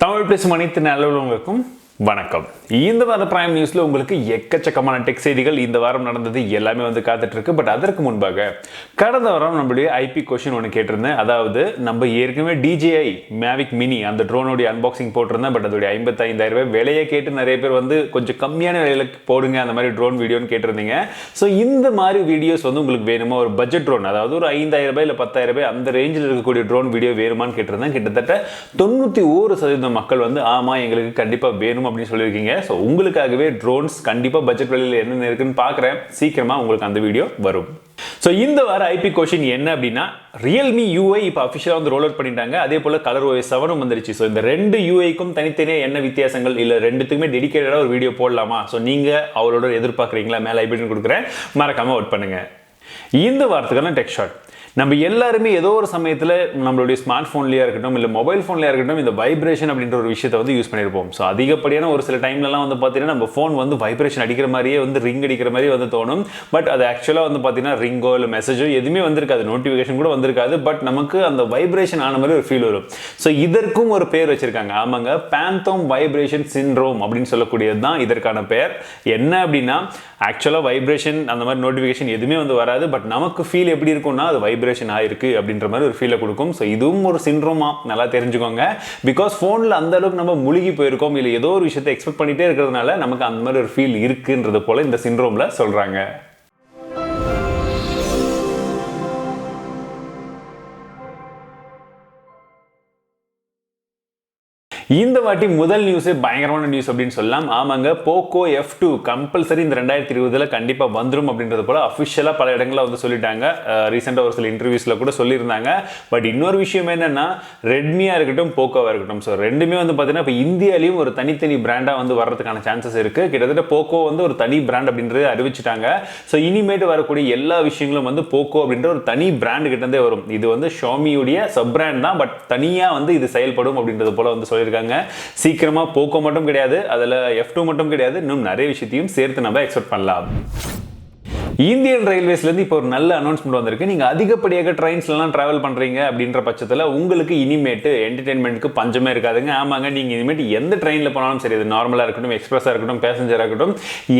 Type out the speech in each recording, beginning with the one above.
தமிழ் பேசும் அனைத்து நல்லவங்களுக்கும் வணக்கம். இந்த வார பிரைம் நியூஸ்ல உங்களுக்கு எக்கச்சக்கமான டெக் செய்திகள் இந்த வாரம் நடந்தது எல்லாமே வந்து காத்துட்டு இருக்கு. பட் அதற்கு முன்பாக கடந்த வாரம் நம்மளுடைய ஐபி கொஸ்டின் ஒன்று கேட்டிருந்தேன். அதாவது நம்ம ஏற்கனவே DJI மேவிக் மினி அந்த ட்ரோனுடைய அன்பாக்சிங் போட்டிருந்தேன். பட் அதோடைய 55,000 ரூபாய் விலையை கேட்டு நிறைய பேர் வந்து கொஞ்சம் கம்மியான விலையில போடுங்க அந்த மாதிரி ட்ரோன் வீடியோன்னு கேட்டிருந்தீங்க. ஸோ இந்த மாதிரி வீடியோஸ் வந்து உங்களுக்கு வேணுமா, ஒரு பட்ஜெட் ட்ரோன், அதாவது ஒரு 5,000 ரூபாய் இல்லை 10,000 ரூபாய் அந்த ரேஞ்சில் இருக்கக்கூடிய ட்ரோன் வீடியோ வேணுமான்னு கேட்டிருந்தேன். கிட்டத்தட்ட 91% மக்கள் வந்து ஆமா எங்களுக்கு கண்டிப்பாக வேணும் அப்படின்னு சொல்லியிருக்கீங்க. ஸோ உங்களுக்காகவே ட்ரோன்ஸ் கண்டிப்பாக பட்ஜெட் விலையில் என்னென்ன இருக்குன்னு பார்க்குறேன். சீக்கிரமாக உங்களுக்கு அந்த வீடியோ வரும். ஸோ இந்த வார ஐபி கொஷின் என்ன அப்படின்னா, Realme UI இப்போ அஃபிஷியலாக வந்து ரோல் அவுட் பண்ணிட்டாங்க. அதே போல் ColorOS 7 வந்துருச்சு. ஸோ இந்த ரெண்டு யூஐக்கும் தனித்தனியாக என்ன வித்தியாசங்கள், இல்லை ரெண்டுத்துக்குமே டெடிகேட்டடாக ஒரு வீடியோ போடலாமா, ஸோ நீங்கள் அவளோட எதிர்பார்க்குறீங்களா, மேலே ஐபின்னு கொடுக்குறேன், மறக்காமல் ஒர்க் பண்ணுங்க. இந்த வாரத்துக்கான டெக் ஷாட். நம்ம எல்லாருமே ஏதோ ஒரு சமயத்தில் நம்மளுடைய ஸ்மார்ட் ஃபோன்லேயே இருக்கட்டும் இல்லை மொபைல் ஃபோன்லேயே இருக்கட்டும் இந்த வைப்ரேஷன் அப்படின்ற ஒரு விஷயத்தை வந்து யூஸ் பண்ணியிருப்போம். ஸோ அதிகப்படியான ஒரு சில டைம்லலாம் வந்து பார்த்தீங்கன்னா நம்ம ஃபோன் வந்து வைப்ரேஷன் அடிக்கிற மாதிரியே வந்து ரிங் அடிக்கிற மாதிரி வந்து தோணும். பட் அது ஆக்சுவலாக வந்து பார்த்தீங்கன்னா ரிங்கோ இல்லை மெசேஜோ எதுவுமே வந்திருக்காது, நோட்டிஃபிகேஷன் கூட வந்திருக்காது. பட் நமக்கு அந்த வைப்ரேஷன் ஆன மாதிரி ஒரு ஃபீல் வரும். ஸோ இதற்கும் ஒரு பேர் வச்சிருக்காங்க. ஆமாங்க, பேந்தோம் வைப்ரேஷன் சிண்ட்ரோம் அப்படின்னு சொல்லக்கூடியது தான் இதற்கான பேர். என்ன அப்படின்னா, ஆக்சுவலாக வைப்ரேஷன் அந்த மாதிரி நோட்டிஃபிகேஷன் எதுவுமே வந்து வராது. பட் நமக்கு ஃபீல் எப்படி இருக்கும்னா அது வைப்ரேஷன் ஆயிருக்கு அப்படின்ற மாதிரி ஒரு ஃபீலை கொடுக்கும். ஸோ இதுவும் ஒரு சிண்ட்ரோமா, நல்லா தெரிஞ்சுக்கோங்க. பிகாஸ் ஃபோனில் அந்த அளவுக்கு நம்ம முழுகி போயிருக்கோம், இல்லை ஏதோ ஒரு விஷயத்தை எக்ஸ்பெக்ட் பண்ணிட்டே இருக்கிறதுனால நமக்கு அந்த மாதிரி ஒரு ஃபீல் இருக்குன்றது போல இந்த சிண்ட்ரோமில் சொல்றாங்க. இந்த வாட்டி முதல் நியூஸே பயங்கரமான நியூஸ் அப்படின்னு சொல்லலாம். ஆமாங்க, POCO F2 கம்பல்சரி இந்த 2020 கண்டிப்பாக வந்துடும் அப்படின்றது போல அஃபிஷியலாக பல இடங்களில் வந்து சொல்லிட்டாங்க. ரீசெண்டாக ஒரு சில இன்டர்வியூஸில் கூட சொல்லியிருந்தாங்க. பட் இன்னொரு விஷயம் என்னன்னா, ரெட்மியாக இருக்கட்டும் போக்கோவாக இருக்கட்டும், ஸோ ரெண்டுமே வந்து பார்த்தீங்கன்னா இப்போ இந்தியாலையும் ஒரு தனித்தனி பிராண்டாக வந்து வர்றதுக்கான சான்சஸ் இருக்குது. கிட்டத்தட்ட POCO வந்து ஒரு தனி பிராண்ட் அப்படின்றது அறிவிச்சிட்டாங்க. ஸோ இனிமேட்டு வரக்கூடிய எல்லா விஷயங்களும் வந்து POCO அப்படின்ற ஒரு தனி பிராண்டு கிட்டே வரும். இது வந்து ஷாமியுடைய சப் பிராண்ட் தான், பட் தனியாக வந்து இது செயல்படும் அப்படின்றது போல வந்து சொல்லியிருக்காங்க. சீக்கிரமா POCO மட்டும் கிடையாது, அதுல F2 மட்டும் கிடையாது, இன்னும் நிறைய விஷயத்தையும் சேர்த்து நம்ம எக்ஸ்பெக்ட் பண்ணலாம். இந்தியன் ரயில்வேஸ்ல இருந்து இப்போ ஒரு நல்ல அனௌன்ஸ்மெண்ட் வந்திருக்கு. நீங்க அதிகப்படியாக ட்ரெயின்ஸ்லாம் டிராவல் பண்றீங்க அப்படின்ற பட்சத்தில் உங்களுக்கு இனிமேட்டு என்டர்டைன்மெண்ட்க்கு பஞ்சமே இருக்காதுங்க. ஆமாங்க, நீங்க இனிமேட்டு எந்த ட்ரெயினில் போனாலும் சரி, அது நார்மலாக இருக்கட்டும், எக்ஸ்பிரஸாக இருக்கட்டும், பேசஞ்சராக இருக்கட்டும்,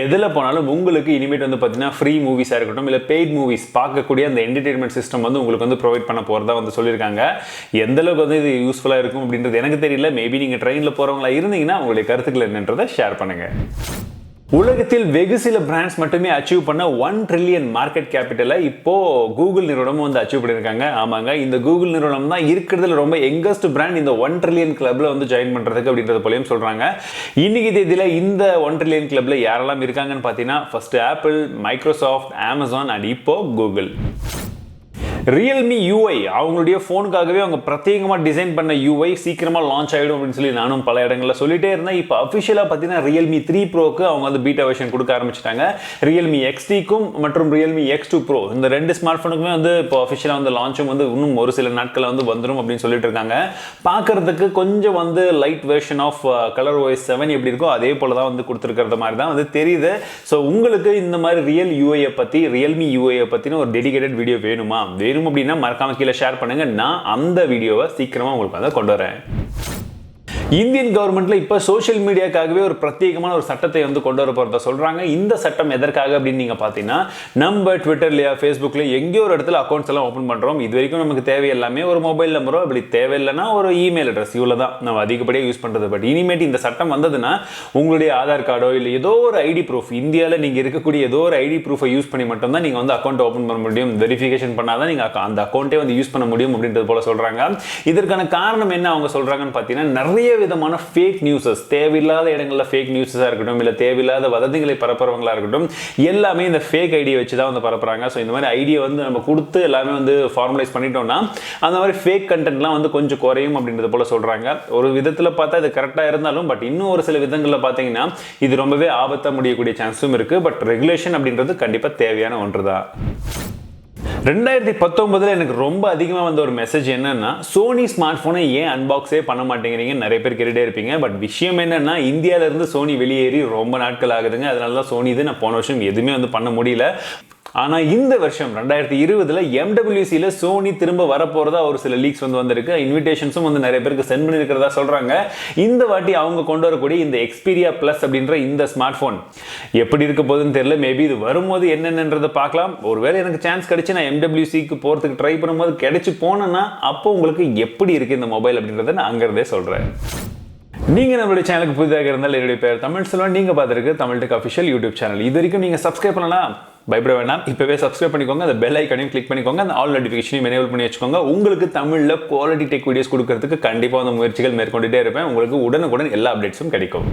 எதில் போனாலும் உங்களுக்கு இனிமேட் வந்து பார்த்தீங்கன்னா ஃப்ரீ மூவிஸாக இருக்கட்டும் இல்லை பெய்ட் மூவிஸ் பார்க்கக்கூடிய அந்த என்டர்டைன்மெண்ட் சிஸ்டம் வந்து உங்களுக்கு வந்து ப்ரொவைட் பண்ண போகிறதா வந்து சொல்லியிருக்காங்க. எந்த அளவுக்கு வந்து இது யூஸ்ஃபுல்லாக இருக்கும் அப்படின்றது எனக்கு தெரியல. மேபி நீங்கள் ட்ரெயினில் போகிறவங்களா இருந்தீங்கன்னா உங்களுடைய கருத்துக்கள் என்னன்றதை ஷேர் பண்ணுங்க. உலகத்தில் வெகு சில பிராண்ட்ஸ் மட்டுமே அச்சீவ் பண்ண 1 ட்ரில்லியன் மார்க்கெட் கேபிட்டலை இப்போ கூகுள் நிறுவனமும் வந்து அச்சீவ் பண்ணியிருக்காங்க. ஆமாங்க, இந்த கூகுள் நிறுவனம் தான் இருக்கிறதுல ரொம்ப யங்கஸ்ட் பிராண்ட் இந்த 1 ட்ரில்லியன் கிளப்ல வந்து ஜாயின் பண்றதுக்கு அப்படின்றது போலயும் சொல்றாங்க. இன்னைக்கு தேதியில இந்த 1 ட்ரில்லியன் கிளப்ல யாரெல்லாம் இருக்காங்கன்னு பார்த்தீங்கன்னா, first apple, Microsoft, Amazon and இப்போ கூகுள். Realme UI அவங்களுடைய ஃபோனுக்காகவே அவங்க பிரத்யேகமாக டிசைன் பண்ண UI சீக்கிரமாக லான்ச் ஆகிடும் அப்படின்னு சொல்லி நானும் பல இடங்களில் சொல்லிட்டே இருந்தேன். இப்போ அஃபிஷியலாக பார்த்தீங்கன்னா Realme 3 Proக்கு அவங்க வந்து பீட்டா வெர்ஷன் கொடுக்க ஆரம்பிச்சிட்டாங்க. Realme XTக்கும் மற்றும் Realme X2 Pro இந்த ரெண்டு ஸ்மார்ட் ஃபோனுக்குமே வந்து இப்போ அஃபிஷியலாக வந்து லான்ச்சும் வந்து இன்னும் ஒரு சில நாட்களில் வந்து வந்துடும் அப்படின்னு சொல்லிட்டு இருக்காங்க. பார்க்கறதுக்கு கொஞ்சம் வந்து லைட் வெர்ஷன் ஆஃப் ColorOS 7 எப்படி இருக்கோ அதே போல தான் வந்து கொடுத்துருக்கிறது மாதிரி தான் வந்து தெரியுது. ஸோ உங்களுக்கு இந்த மாதிரி Realme UI பற்றின ஒரு டெடிகேட்டட் வீடியோ வேணுமா அப்படின்னா மறக்காம கீழே ஷேர் பண்ணுங்க. நான் அந்த வீடியோவை சீக்கிரமா உங்களுக்கு வந்து கொண்டு வரேன். இந்தியன் கவர்மெண்ட்ல இப்ப சோஷியல் மீடியாக்காகவே ஒரு பிரத்யேகமான ஒரு சட்டத்தை வந்து கொண்டு வர போறதா சொல்றாங்க. இந்த சட்டம் எதற்காக அப்படின்னு நீங்க பாத்தீங்கன்னா, நம்ம ட்விட்டர்லயா ஃபேஸ்புக்ல எங்கேயோ ஒரு இடத்துல அக்கௌண்ட்ஸ் எல்லாம் ஓபன் பண்றோம். இது வரைக்கும் நமக்கு தேவை எல்லாமே ஒரு மொபைல் நம்பரோ, அப்படி தேவையில்லைன்னா ஒரு இமெயில் அட்ரஸ், இவ்வளவுதான் நம்ம அதிகப்படியாக யூஸ் பண்றது. பட் இனிமேட் இந்த சட்டம் வந்ததுன்னா உங்களுடைய ஆதார் கார்டோ இல்லை ஏதோ ஒரு ஐடி ப்ரூஃப், இந்தியாவில் நீங்க இருக்கக்கூடிய ஏதோ ஒரு ஐடி ப்ரூஃபை யூஸ் பண்ணி மட்டும்தான் நீங்க வந்து அக்கௌண்ட் ஓபன் பண்ண முடியும். வெரிஃபிகேஷன் பண்ணாதான் நீங்க அந்த அக்கௌண்ட்டே வந்து யூஸ் பண்ண முடியும் அப்படின்றது போல சொல்றாங்க. இதற்கான காரணம் என்ன அவங்க சொல்றாங்கன்னு பாத்தீங்கன்னா, நிறைய விதமான ஃபேக் நியூஸஸ், தேவையில்லாத இடங்களில் ஃபேக் நியூஸஸாக இருக்கட்டும் இல்லை தேவையில்லாத வதந்திகளை பரப்புறவங்களா இருக்கட்டும், எல்லாமே இந்த ஃபேக் ஐடியை வச்சு தான் வந்து பரப்புறாங்க. ஸோ இந்த மாதிரி ஐடியை வந்து நம்ம கொடுத்து எல்லாமே வந்து ஃபார்மலைஸ் பண்ணிட்டோம்னா அந்த மாதிரி ஃபேக் கண்டென்ட்லாம் வந்து கொஞ்சம் குறையும் அப்படின்றது போல சொல்றாங்க. ஒரு விதத்தில் பார்த்தா இது கரெக்டாக இருந்தாலும் பட் இன்னும் ஒரு சில விதங்களில் பார்த்தீங்கன்னா இது ரொம்பவே ஆபத்தாக முடியக்கூடிய சான்ஸும் இருக்கு. பட் ரெகுலேஷன் அப்படின்றது கண்டிப்பாக தேவையான ஒன்று தான். 2019 எனக்கு ரொம்ப அதிகமாக வந்த ஒரு மெசேஜ் என்னன்னா, சோனி ஸ்மார்ட் போனை ஏன் அன்பாக்ஸே பண்ண மாட்டேங்கிறீங்க நிறைய பேர் கேட்டுட்டே இருப்பீங்க. பட் விஷயம் என்னன்னா, இந்தியாவில இருந்து சோனி வெளியேறி ரொம்ப நாட்கள் ஆகுதுங்க. அதனால தான் சோனி இது நான் போன வருஷம் எதுவுமே வந்து பண்ண முடியல. ஆனால் இந்த வருஷம் 2020 MWCல சோனி திரும்ப வரப்போறதா ஒரு சில லீக்ஸ் வந்திருக்கு. இன்விடேஷன்ஸும் நிறைய பேருக்கு சென்ட் பண்ணியிருக்கிறதா சொல்றாங்க. இந்த வாட்டி அவங்க கொண்டு வரக்கூடிய இந்த எக்ஸ்பீரியா பிளஸ் அப்படின்ற இந்த ஸ்மார்ட் போன் எப்படி இருக்க போகுதுன்னு தெரியல. மேபி இது வரும்போது என்னென்னன்றதை பார்க்கலாம். ஒருவேளை எனக்கு சான்ஸ் கிடைச்சு நான் MWCக்கு போறதுக்கு ட்ரை பண்ணும்போது கிடைச்சு போனேன்னா அப்போ உங்களுக்கு எப்படி இருக்கு இந்த மொபைல் அப்படின்றத நான் அங்கிருந்தே சொல்றேன். நீங்க நம்மளுடைய சேனலுக்கு புதிதாக இருந்தால் என்னுடைய பேர் தமிழ் செல்வன். நீங்க பார்த்துருக்கு Tamil tech official YouTube channel. இது வரைக்கும் நீங்க சப்ஸ்கிரைப் பண்ணலாம், பயப்பட வேண்டாம். இப்பவே சப்ஸ்கிரைப் பண்ணிக்கோங்க. அந்த பெல் ஐக்கனையும் கிளிக் பண்ணிக்கோங்க. அந்த ஆல் நோட்டிஃபிகேஷனையும் எனேபிள் பண்ணி வச்சுக்கோங்க. உங்களுக்கு தமிழ்ல குவாலிட்டி டெக் வீடியோஸ் கொடுக்கறதுக்கு கண்டிப்பா அந்த முயற்சிகள் மேற்கொண்டுட்டே இருப்பேன். உங்களுக்கு உடனுக்குடன் எல்லா அப்டேட்ஸும் கிடைக்கும்.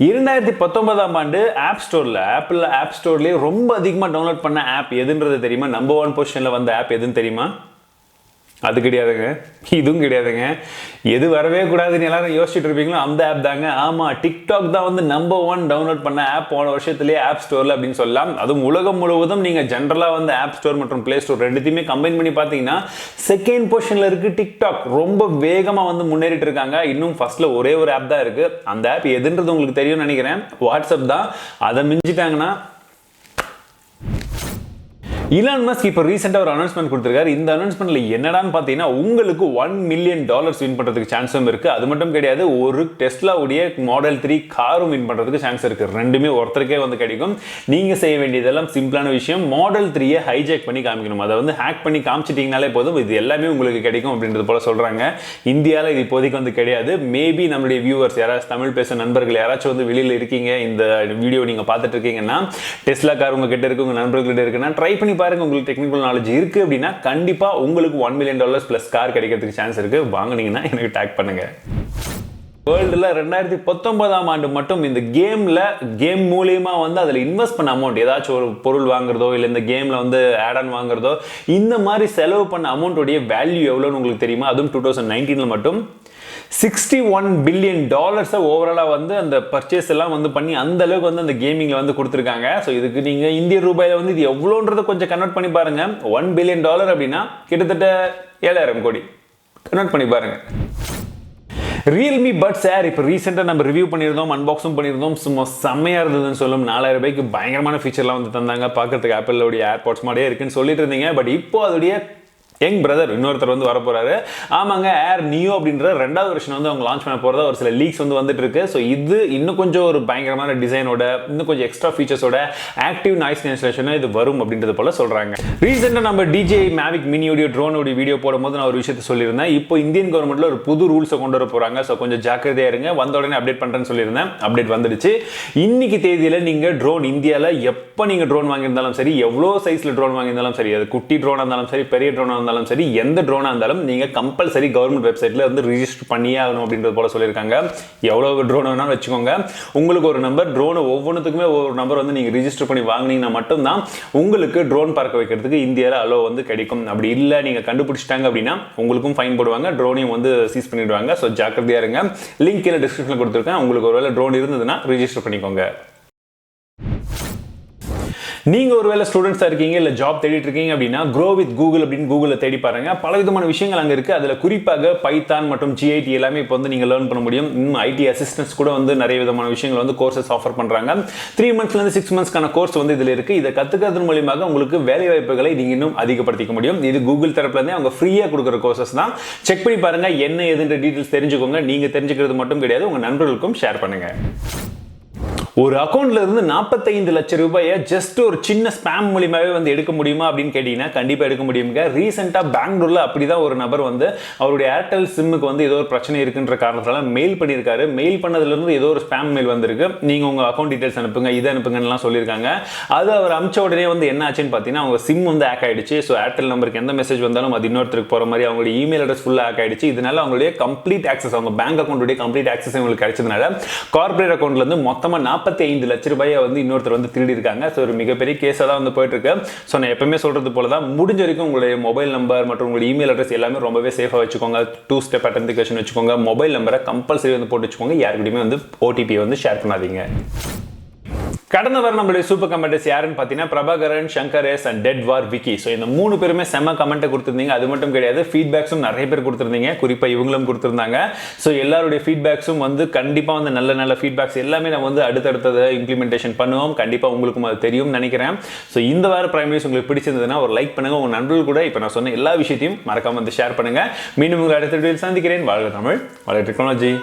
2019 ஆண்டு ஆப் ஸ்டோர்ல ஆப்பிள் ஆப் ஸ்டோர்லயே ரொம்ப அதிகமாக டவுன்லோட் பண்ண ஆப் எதுன்றது தெரியுமா? நம்பர் 1 பொசிஷன்ல வந்த ஆப் எதுன்னு தெரியுமா? அது கிடையாதுங்க, இதுவும் கிடையாதுங்க. எது வரவே கூடாதுன்னு எல்லாரும் யோசிச்சுட்டு இருப்பீங்களோ அந்த ஆப் தாங்க. ஆமா, டிக்டாக் தான் நம்பர் 1 டவுன்லோட் பண்ண ஆப் போன வருஷத்துலேயே ஆப் ஸ்டோர்ல அப்படின்னு சொல்லலாம். அதுவும் உலகம் முழுவதும் நீங்க ஜென்ரலா ஆப் ஸ்டோர் மற்றும் பிளே ஸ்டோர் ரெண்டுத்தையுமே கம்பைன் பண்ணி பார்த்தீங்கன்னா செகண்ட் பொசிஷன்ல இருக்கு டிக்டாக். ரொம்ப வேகமா முன்னேறிட்டு இருக்காங்க. இன்னும் ஃபர்ஸ்ட்ல ஒரே ஒரு ஆப் தான் இருக்கு. அந்த ஆப் எதுன்றது உங்களுக்கு தெரியும்னு நினைக்கிறேன். வாட்ஸ்அப் தான். அதை மிஞ்சிட்டாங்கன்னா இலான் மஸ்க் இப்போ ரீசெண்டாக ஒரு அனௌன்ஸ்மெண்ட் கொடுத்துருக்காரு. இந்த அனௌன்ஸ்மெண்ட்ல என்னடான்னு பார்த்தீங்கன்னா உங்களுக்கு $1 மில்லியன் வின் பண்ணுறதுக்கு சான்ஸும் இருக்கு. அது மட்டும் கிடையாது, ஒரு டெஸ்லாவுடைய மாடல் 3 காரும் வின் பண்ணுறதுக்கு சான்ஸ் இருக்கு. ரெண்டுமே ஒருத்தருக்கே கிடைக்கும். நீங்க செய்ய வேண்டியதெல்லாம் சிம்பிளான விஷயம். மாடல் 3 ஹைஜேக் பண்ணி காமிக்கணும். அதை ஹேக் பண்ணி காமிச்சிட்டிங்கனாலே போதும், இது எல்லாமே உங்களுக்கு கிடைக்கும் அப்படின்றது போல சொல்றாங்க. இந்தியாவில் இது இப்போதைக்கு கிடையாது. மேபி நம்மளுடைய வியூவர்ஸ் யாராச்சும் தமிழ் பேசும் நண்பர்கள் யாராச்சும் வெளியில் இருக்கீங்க, இந்த வீடியோ நீங்க பார்த்துட்டு இருக்கீங்கன்னா, டெஸ்லா கார் உங்க கிட்ட இருக்கு, உங்க நண்பர்கள்கிட்ட இருக்குன்னா ட்ரை பண்ணி பாருங்க. உங்களுக்கு டெக்னிக்கல் நாலேஜ் இருக்கு அப்படின்னா கண்டிப்பா உங்களுக்கு $1 மில்லியன் பிளஸ் கார் கிடைக்கிறதுக்கு சான்ஸ் இருக்கு. வாங்குனீங்கன்னா எனக்கு டாக் பண்ணுங்க. வேர்ல்டுல 2019 ஆண்டு மட்டும் இந்த கேம் மூலியமா அதுல இன்வெஸ்ட் பண்ண அமௌண்ட், ஏதாச்சும் ஒரு பொருள் வாங்குறதோ இல்ல இந்த கேம்ல ஆட் ஆன் வாங்குறதோ, இந்த மாதிரி செலவு பண்ண அமௌண்ட்டோடைய வேல்யூ எவ்வளவுன்னு உங்களுக்கு தெரியுமா? அதுவும் 2019ல மட்டும் $61 பில்லியன் ஓவராலா அந்த பர்ச்சேஸ் எல்லாம் பண்ணி அந்த அளவுக்கு அந்த கேமிங்ல கொடுத்துருக்காங்க. ஸோ இதுக்கு நீங்க இந்திய ரூபாயில இது எவ்வளோன்றதை கொஞ்சம் கன்வெர்ட் பண்ணி பாருங்க. $1 பில்லியன் அப்படின்னா கிட்டத்தட்ட 7,000 கோடி. கன்வெர்ட் பண்ணி பாருங்க. Realme Buds Air இப்போ ரீசெண்டாக நம்ம ரிவ்யூ பண்ணியிருந்தோம், அன்பாக்ஸும் பண்ணியிருந்தோம். சும்மா செம்மையாக இருந்ததுன்னு சொல்லும். $4,000 பயங்கரமான ஃபீச்சர்லாம் தந்தாங்க. பார்க்கறதுக்கு ஆப்பிளோடைய ஏர்பாட்ஸ் மாதிரியே இருக்குன்னு சொல்லிட்டு இருந்தீங்க. பட் இப்போ அதோடைய யங் பிரதர் இன்னொருத்தர் வரப்போறாரு. ஆமாங்க, ஏர் நியோ அப்படின்ற 2வது வெர்ஷன் அவங்க லான்ச் பண்ண போறதா ஒரு சில லீக்ஸ் வந்துட்டு இருக்கு. ஸோ இது இன்னும் கொஞ்சம் ஒரு பயங்கரமான டிசைனோட, இன்னும் கொஞ்சம் எக்ஸ்ட்ரா ஃபீச்சர்ஸோட, ஆக்டிவ் நாய்ஸ் கேன்சலேஷன் இது வரும் அப்படின்றது போல சொல்றாங்க. ரீசெண்டாக நம்ம DJI Mavic மினியோடைய ட்ரோனோட வீடியோ போடும்போது நான் ஒரு விஷயத்தை சொல்லியிருந்தேன். இப்போ இந்தியன் கவர்மெண்ட்ல ஒரு புது ரூல்ஸை கொண்டு வர போறாங்க. ஸோ கொஞ்சம் ஜாக்கிரதையா இருங்க. வந்த உடனே அப்டேட் பண்றேன்னு சொல்லியிருந்தேன். அப்டேட் வந்துடுச்சு. இன்னைக்கு தேதியில நீங்க ட்ரோன் இந்தியாவில் எப்போ நீங்க ட்ரோன் வாங்கியிருந்தாலும் சரி, எவ்வளோ சைஸ்ல ட்ரோன் வாங்கியிருந்தாலும் சரி, அது குட்டி ட்ரோனா இருந்தாலும் சரி, பெரிய ட்ரோனா இருந்தாலும் சரி, எந்த ட்ரோனா இருந்தாலும் நீங்க கம்பல்சரி கவர்மெண்ட் வெப்சைட்ல ரிஜிஸ்டர் பண்ணியே ஆகணும் அப்படின்றது போல சொல்லியிருக்காங்க. எவ்வளவு ட்ரோன் வேணாலும் வச்சுக்கோங்க. உங்களுக்கு ஒரு நம்பர், ட்ரோன் ஒவ்வொன்றுத்துக்குமே ஒரு நம்பர் நீங்க ரிஜிஸ்டர் பண்ணி வாங்கினீங்கன்னா மட்டும்தான் உங்களுக்கு ட்ரோன் பார்க்க வைக்கிறதுக்கு இந்தியாவில் அலோ கிடைக்கும். அப்படி இல்லை, நீங்க கண்டுபிடிச்சிட்டாங்க அப்படின்னா உங்களுக்கும் ஃபைன் போடுவாங்க, ட்ரோனையும் சீஸ் பண்ணிடுவாங்க. ஸோ ஜாக்கிரதையா இருங்க. லிங்க் கீழே டிஸ்கிரிப்ஷன்ல கொடுத்துருக்கேன். உங்களுக்கு ஒருவேளை ட்ரோன் இருந்ததுன்னா ரிஜிஸ்டர் பண்ணிக்கோங்க. நீங்க ஒருவேளை ஸ்டூடெண்ட்ஸா இருக்கீங்க, இல்ல ஜாப் தேடிட்டு இருக்கீங்க அப்படின்னா க்ரோ வித் கூகுள் அப்படின்னு கூகுள்ல தேடி பாருங்க. பல விதமான விஷயங்கள் அங்க இருக்கு. அதுல குறிப்பாக பைத்தான் மற்றும் GIT எல்லாமே இப்போ நீங்க லேர்ன் பண்ண முடியும். IT அசிஸ்டன்ஸ் கூட நிறைய விதமான விஷயங்கள் கோர்சஸ் ஆஃபர் பண்றாங்க. 3 மந்த்ஸ்ல இருந்து 6 மந்த்ஸ்க்கான கோர்ஸ் இதுல இருக்கு. இதை கத்துக்கிறது மூலமாக உங்களுக்கு வேலை வாய்ப்புகளை நீங்க இன்னும் அதிகப்படுத்திக்க முடியும். இது கூகுள் தரப்புல இருந்தே அவங்க ஃப்ரீயா கொடுக்குற கோர்சஸ் தான். செக் பண்ணி பாருங்க. என்ன ஏதுன்ற டீடைல்ஸ் தெரிஞ்சுக்கோங்க. நீங்க தெரிஞ்சுக்கிறது மட்டும் கிடையாது, உங்க நண்பர்களுக்கும் ஷேர் பண்ணுங்க. ஒரு அக்கௌண்ட்ல இருந்து 45 லட்சம் ரூபாயை ஜஸ்ட் ஒரு சின்ன ஸ்பாம் மூலமாவே எடுக்க முடியுமா அப்படின்னு கேட்டீங்கன்னா கண்டிப்பா எடுக்க முடியுங்க. ரீசெண்டா பெங்களூர்ல அப்படிதான் ஒரு நபர் அவருடைய ஏர்டெல் சிம்முக்கு ஏதோ ஒரு பிரச்சனை இருக்குன்ற காரணத்தால மெயில் பண்ணியிருக்காரு. மெயில் பண்ணதுல இருந்து ஏதோ ஒரு ஸ்பாம் மெயில் வந்திருக்கு. நீங்க உங்க அக்கௌண்ட் டீடைல்ஸ் அனுப்புங்க, இதை அனுப்புங்கன்னு சொல்லியிருக்காங்க. அது அவர் அனுப்பிச்ச உடனே என்ன ஆச்சுன்னு பார்த்தீங்கன்னா அவங்க சிம் ஹேக் ஆயிடுச்சு. ஸோ ஏர்டெல் நம்பருக்கு எந்த மெசேஜ் வந்தாலும் அது இன்னொருத்தருக்கு போற மாதிரி அவங்களுடைய இமெயில் அட்ரஸ் ஃபுல்லா ஹேக் ஆயிடுச்சு. இதனால அவங்களுடைய கம்ப்ளீட் ஆக்சஸ், அவங்க பேங்க் அக்கௌண்ட்டுடைய கம்ப்ளீட் ஆக்சஸ் உங்களுக்கு கிடைச்சதுனால கார்பரேட் அக்கௌண்ட்ல இருந்து மொத்தமா 45 லட்சம் ரூபாயை இன்னொருத்தர் திருடி இருக்காங்க. ஸோ ஒரு மிகப்பெரிய கேஸாக தான் போயிட்டு இருக்கு. ஸோ நான் எப்பவுமே சொல்றது போல தான், முடிஞ்ச வரைக்கும் உங்களுடைய மொபைல் நம்பர் மற்றும் உங்களுடைய இமெயில் அட்ரஸ் எல்லாமே ரொம்பவே சேஃபாக வச்சுக்கோங்க. 2 ஸ்டெப் அத்தென்டிகேஷன் வச்சுக்கோங்க. மொபைல் நம்பரை கம்பல்சரி போட்டு வச்சுக்கோங்க. யாருக்கிட்டையுமே OTP ஷேர் பண்ணாதீங்க. கடந்த வாரம் நம்மளுடைய சூப்பர் கமெண்டர்ஸ் யாருன்னு பார்த்தீங்கன்னா Prabhakaran, Shankar S and dead war Vicky. So இந்த 3 பேருமே செம்ம கமெண்ட்டை கொடுத்துருந்தீங்க. அது மட்டும் கிடையாது, ஃபீட்பேக்ஸும் நிறைய பேர் கொடுத்துருந்தீங்க, குறிப்பாக இவங்களும் கொடுத்துருந்தாங்க. ஸோ எல்லாருடைய ஃபீட்பேக்ஸும் வந்து கண்டிப்பாக வந்து நல்ல நல்ல ஃபீட்பேக்ஸ் எல்லாமே நம்ம வந்து அடுத்தடுத்ததை இம்ப்ளிமெண்டேஷன் பண்ணுவோம். கண்டிப்பாக உங்களுக்கும் அது தெரியும்னு நினைக்கிறேன். ஸோ இந்த வார பிரைம் நியூஸ் உங்களுக்கு பிடிச்சிருந்ததுன்னா ஒரு லைக் பண்ணுங்க. உங்கள் நண்பர்கள் கூட இப்போ நான் சொன்ன எல்லா விஷயத்தையும் மறக்காம வந்து ஷேர் பண்ணுங்க. மீண்டும் உங்களை அடுத்த வீடியோவில் சந்திக்கிறேன். வாழ்க தமிழ், வாழ்க டெக்னாலஜி.